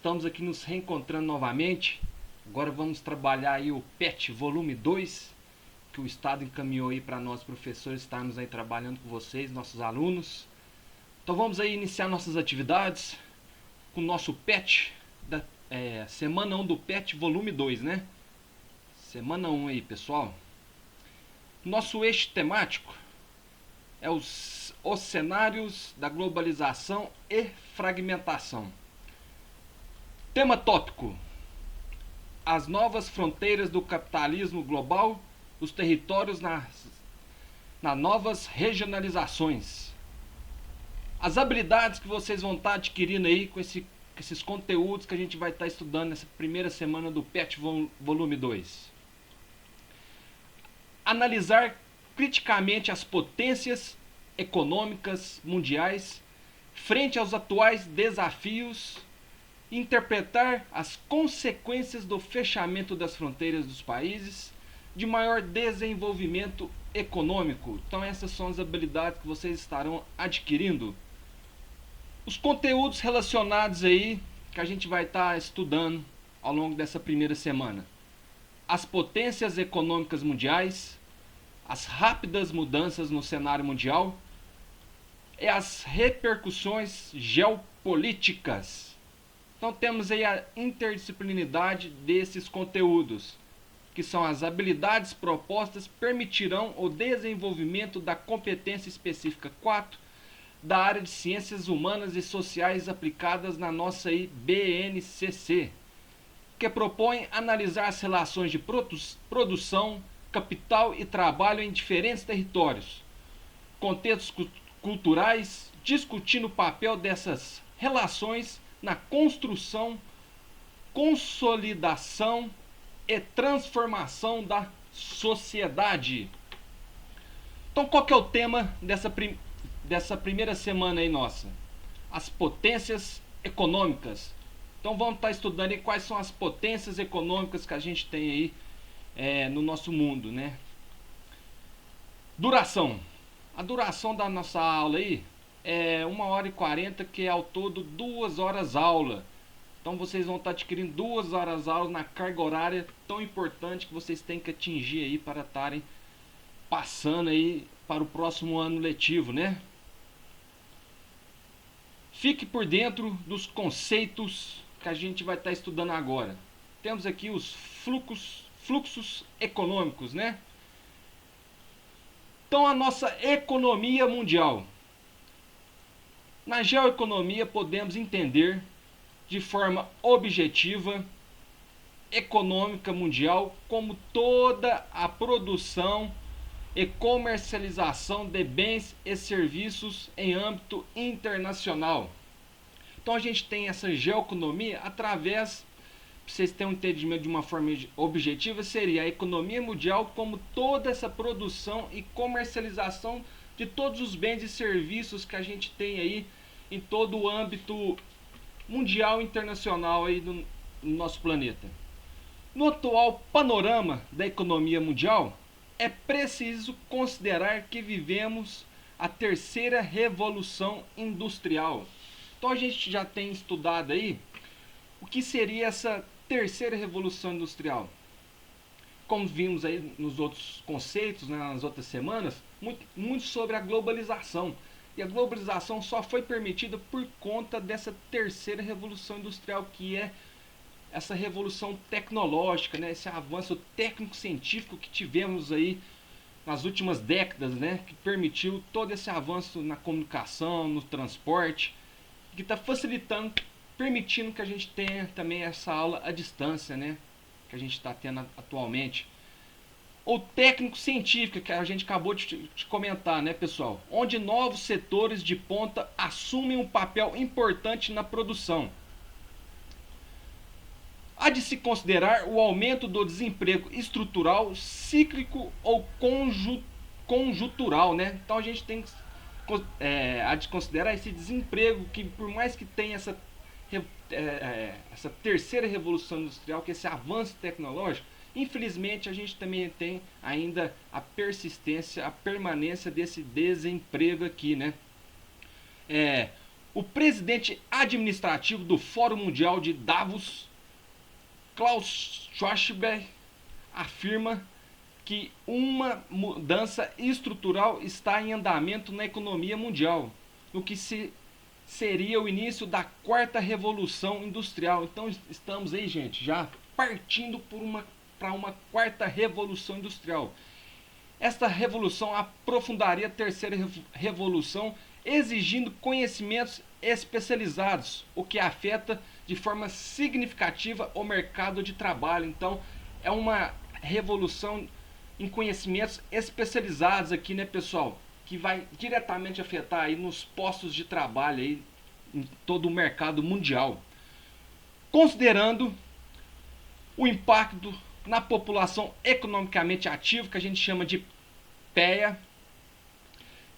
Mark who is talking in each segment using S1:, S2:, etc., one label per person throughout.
S1: Estamos aqui nos reencontrando novamente. Agora vamos trabalhar aí o PET volume 2, que o Estado encaminhou aí para nós professores estarmos aí trabalhando com vocês, nossos alunos. Então vamos aí iniciar nossas atividades com o nosso PET, semana 1 do PET volume 2, né? Semana 1 aí, pessoal. Nosso eixo temático é os cenários da globalização e fragmentação. Tema tópico: as novas fronteiras do capitalismo global, os territórios nas novas regionalizações. As habilidades que vocês vão estar adquirindo aí com esses conteúdos que a gente vai estar estudando nessa primeira semana do PET volume 2. Analisar criticamente as potências econômicas mundiais frente aos atuais desafios, interpretar as consequências do fechamento das fronteiras dos países de maior desenvolvimento econômico. Então essas são as habilidades que vocês estarão adquirindo. Os conteúdos relacionados aí que a gente vai estar estudando ao longo dessa primeira semana: as potências econômicas mundiais, as rápidas mudanças no cenário mundial e as repercussões geopolíticas. Então temos aí a interdisciplinaridade desses conteúdos, que são as habilidades propostas permitirão o desenvolvimento da competência específica 4 da área de ciências humanas e sociais aplicadas na nossa BNCC, que propõe analisar as relações de produção, capital e trabalho em diferentes territórios, contextos culturais, discutindo o papel dessas relações na construção, consolidação e transformação da sociedade. Então qual que é o tema dessa primeira semana aí nossa? As potências econômicas. Então vamos estar estudando aí quais são as potências econômicas que a gente tem aí no nosso mundo, né? Duração. A duração da nossa aula aí é 1h40, que é ao todo 2 horas aula. Então vocês vão estar adquirindo 2 horas aula na carga horária tão importante que vocês têm que atingir aí para estarem passando aí para o próximo ano letivo, né? Fique por dentro dos conceitos que a gente vai estar estudando agora. Temos aqui os fluxos econômicos, né? Então a nossa economia mundial. Na geoeconomia podemos entender de forma objetiva econômica mundial como toda a produção e comercialização de bens e serviços em âmbito internacional. Então a gente tem essa geoeconomia através, para vocês terem um entendimento de uma forma objetiva, seria a economia mundial como toda essa produção e comercialização de todos os bens e serviços que a gente tem aí em todo o âmbito mundial e internacional aí do nosso planeta. No atual panorama da economia mundial, é preciso considerar que vivemos a terceira revolução industrial. Então a gente já tem estudado aí o que seria essa terceira revolução industrial. Como vimos aí nos outros conceitos, né, nas outras semanas, muito sobre a globalização. E a globalização só foi permitida por conta dessa terceira revolução industrial, que é essa revolução tecnológica, né, esse avanço técnico-científico que tivemos aí nas últimas décadas, né, que permitiu todo esse avanço na comunicação, no transporte, que está facilitando, permitindo que a gente tenha também essa aula à distância, né, que a gente está tendo atualmente. Ou técnico-científica, que a gente acabou de comentar, né, pessoal? Onde novos setores de ponta assumem um papel importante na produção. Há de se considerar o aumento do desemprego estrutural, cíclico ou conjuntural, né? Então a gente tem há de considerar esse desemprego que, por mais que tenha essa terceira revolução industrial, que é esse avanço tecnológico, infelizmente a gente também tem ainda a persistência, a permanência desse desemprego aqui, né? O presidente administrativo do Fórum Mundial de Davos, Klaus Schwab, afirma que uma mudança estrutural está em andamento na economia mundial, no que seria o início da quarta revolução industrial. Então estamos aí, gente, já partindo para uma quarta revolução industrial. Esta revolução aprofundaria a terceira revolução, exigindo conhecimentos especializados, o que afeta de forma significativa o mercado de trabalho. Então é uma revolução em conhecimentos especializados aqui, né, pessoal, que vai diretamente afetar aí nos postos de trabalho aí em todo o mercado mundial. Considerando o impacto na população economicamente ativa, que a gente chama de PEA,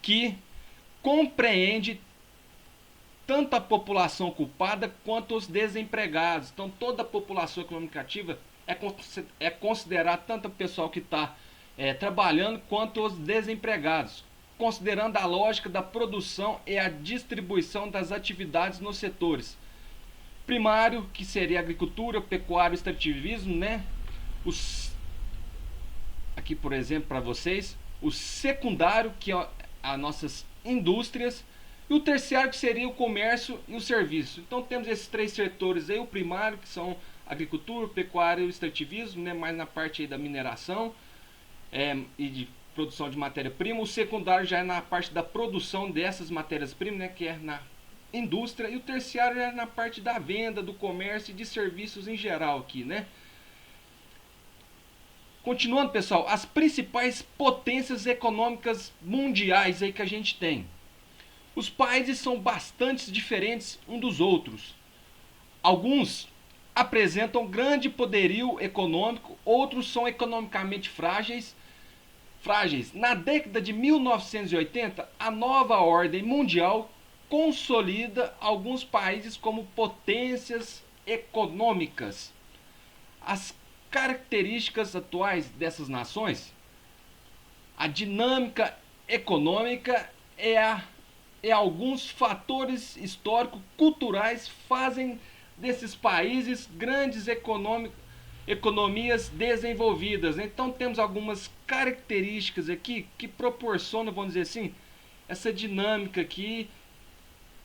S1: que compreende tanto a população ocupada quanto os desempregados. Então toda a população econômica ativa é considerar tanto o pessoal que está trabalhando quanto os desempregados, considerando a lógica da produção e a distribuição das atividades nos setores primário, que seria agricultura, pecuária, extrativismo, né? Aqui, por exemplo, para vocês, o secundário, que é as nossas indústrias, e o terciário, que seria o comércio e o serviço. Então temos esses três setores aí: o primário, que são agricultura, pecuária e o extrativismo, né, mais na parte aí da mineração e de produção de matéria-prima. O secundário já é na parte da produção dessas matérias-primas, né, que é na indústria, e o terciário é na parte da venda, do comércio e de serviços em geral aqui, né? Continuando, pessoal, as principais potências econômicas mundiais aí que a gente tem. Os países são bastante diferentes uns dos outros. Alguns apresentam grande poderio econômico, outros são economicamente frágeis. Na década de 1980, a nova ordem mundial consolida alguns países como potências econômicas. As características atuais dessas nações: a dinâmica econômica e alguns fatores histórico-culturais fazem desses países grandes economias desenvolvidas. Então temos algumas características aqui que proporcionam, vamos dizer assim, essa dinâmica aqui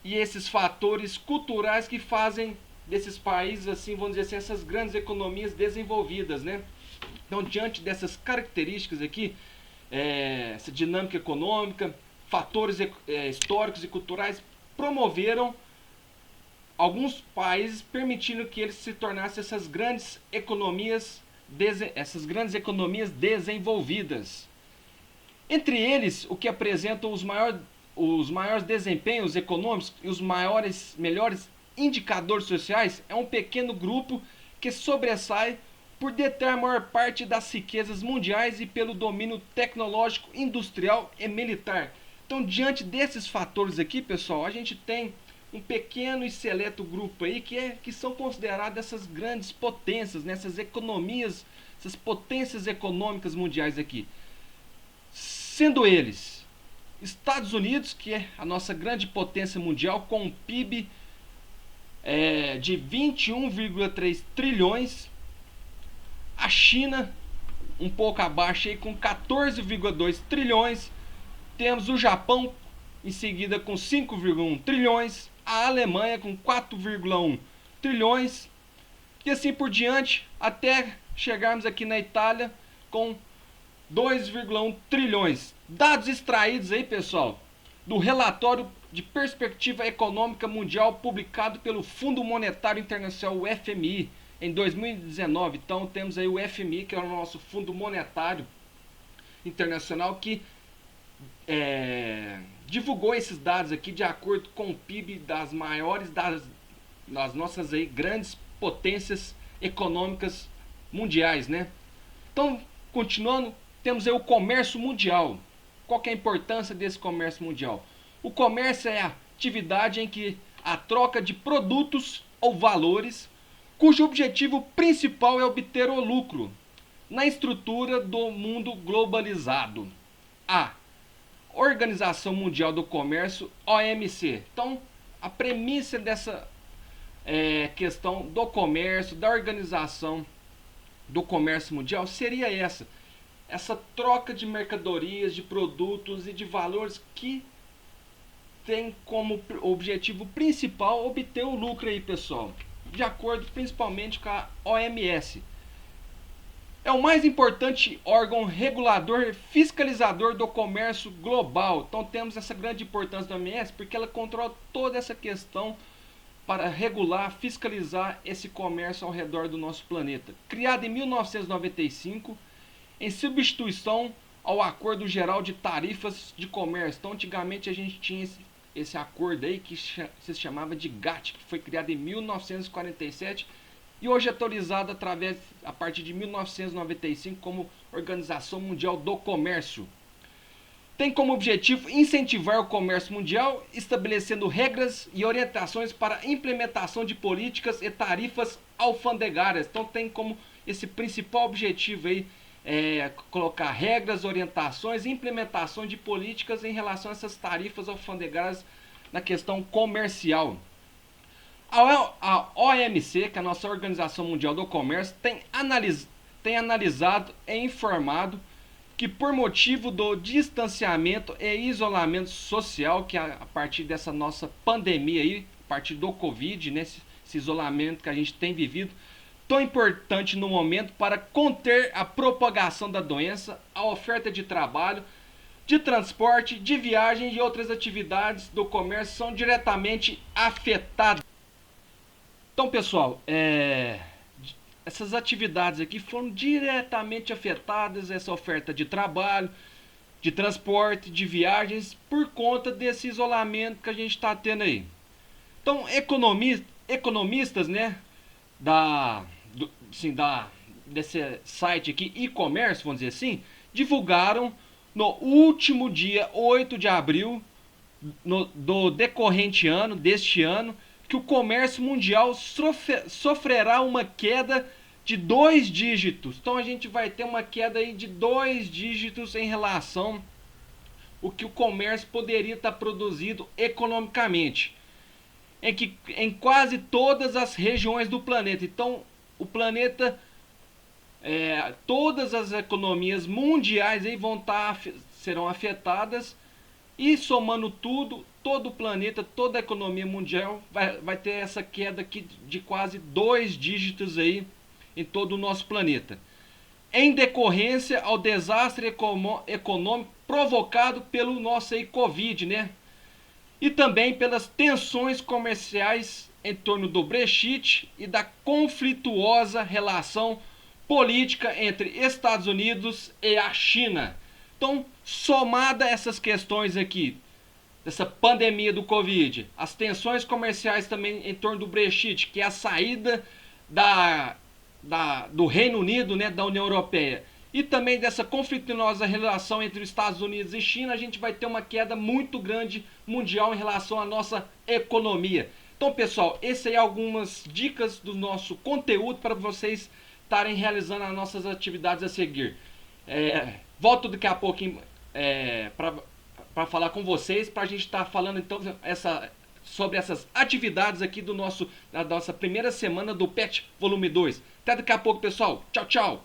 S1: e esses fatores culturais que fazem desses países, assim, vamos dizer assim, essas grandes economias desenvolvidas, né? Então, diante dessas características aqui, essa dinâmica econômica, fatores históricos e culturais promoveram alguns países, permitindo que eles se tornassem essas grandes economias desenvolvidas. Entre eles, o que apresentam os maiores desempenhos econômicos e os melhores indicadores sociais é um pequeno grupo que sobressai por deter a maior parte das riquezas mundiais e pelo domínio tecnológico, industrial e militar. Então, diante desses fatores aqui, pessoal, a gente tem um pequeno e seleto grupo aí que são consideradas essas grandes potências, né? Essas economias, essas potências econômicas mundiais aqui. Sendo eles Estados Unidos, que é a nossa grande potência mundial, com um PIB de 21,3 trilhões. A China, um pouco abaixo, aí, com 14,2 trilhões. Temos o Japão, em seguida, com 5,1 trilhões. A Alemanha, com 4,1 trilhões. E assim por diante, até chegarmos aqui na Itália, com 2,1 trilhões. Dados extraídos aí, pessoal, do relatório de perspectiva econômica mundial publicado pelo Fundo Monetário Internacional, o FMI, em 2019. Então temos aí o FMI, que é o nosso Fundo Monetário Internacional, que divulgou esses dados aqui de acordo com o PIB das maiores das nossas aí grandes potências econômicas mundiais, né? Então, continuando, temos aí o comércio mundial. Qual que é a importância desse comércio mundial? O comércio é a atividade em que a troca de produtos ou valores, cujo objetivo principal é obter o lucro na estrutura do mundo globalizado. A Organização Mundial do Comércio, OMC. Então, A premissa dessa questão do comércio, da organização do comércio mundial seria essa troca de mercadorias, de produtos e de valores que tem como objetivo principal obter o lucro aí, pessoal, de acordo principalmente com a OMS. É o mais importante órgão regulador e fiscalizador do comércio global. Então temos essa grande importância da OMS porque ela controla toda essa questão para regular, fiscalizar esse comércio ao redor do nosso planeta. Criada em 1995, em substituição ao Acordo Geral de Tarifas de Comércio. Então antigamente a gente tinha esse acordo aí que se chamava de GATT, que foi criado em 1947 e hoje atualizado a partir de 1995 como Organização Mundial do Comércio. Tem como objetivo incentivar o comércio mundial, estabelecendo regras e orientações para a implementação de políticas e tarifas alfandegárias. Então tem como esse principal objetivo aí colocar regras, orientações e implementação de políticas em relação a essas tarifas alfandegárias na questão comercial. A OMC, que é a nossa Organização Mundial do Comércio, tem analisado e informado que por motivo do distanciamento e isolamento social, que a partir dessa nossa pandemia aí, a partir do Covid, né, esse isolamento que a gente tem vivido, tão importante no momento para conter a propagação da doença, a oferta de trabalho, de transporte, de viagem e outras atividades do comércio são diretamente afetadas. Então, pessoal, essas atividades aqui foram diretamente afetadas, essa oferta de trabalho, de transporte, de viagens, por conta desse isolamento que a gente está tendo aí. Então, economistas, né, desse site aqui, e-commerce, vamos dizer assim, divulgaram no último dia 8 de abril do decorrente ano, deste ano, que o comércio mundial sofrerá uma queda de 2 dígitos. Então a gente vai ter uma queda aí de 2 dígitos em relação ao que o comércio poderia estar produzindo economicamente. Em quase todas as regiões do planeta. Então o planeta, todas as economias mundiais aí serão afetadas. E somando tudo, todo o planeta, toda a economia mundial vai ter essa queda aqui de quase 2 dígitos aí em todo o nosso planeta. Em decorrência ao desastre econômico provocado pelo nosso aí Covid, né? E também pelas tensões comerciais em torno do Brexit e da conflituosa relação política entre Estados Unidos e a China. Então, somada essas questões aqui, dessa pandemia do Covid, as tensões comerciais também em torno do Brexit, que é a saída do Reino Unido, né, da União Europeia, e também dessa conflituosa relação entre os Estados Unidos e China, a gente vai ter uma queda muito grande mundial em relação à nossa economia. Então, pessoal, essas aí algumas dicas do nosso conteúdo para vocês estarem realizando as nossas atividades a seguir. Volto daqui a pouquinho para falar com vocês, para a gente estar falando então sobre essas atividades aqui da nossa primeira semana do PET Volume 2. Até daqui a pouco, pessoal. Tchau, tchau.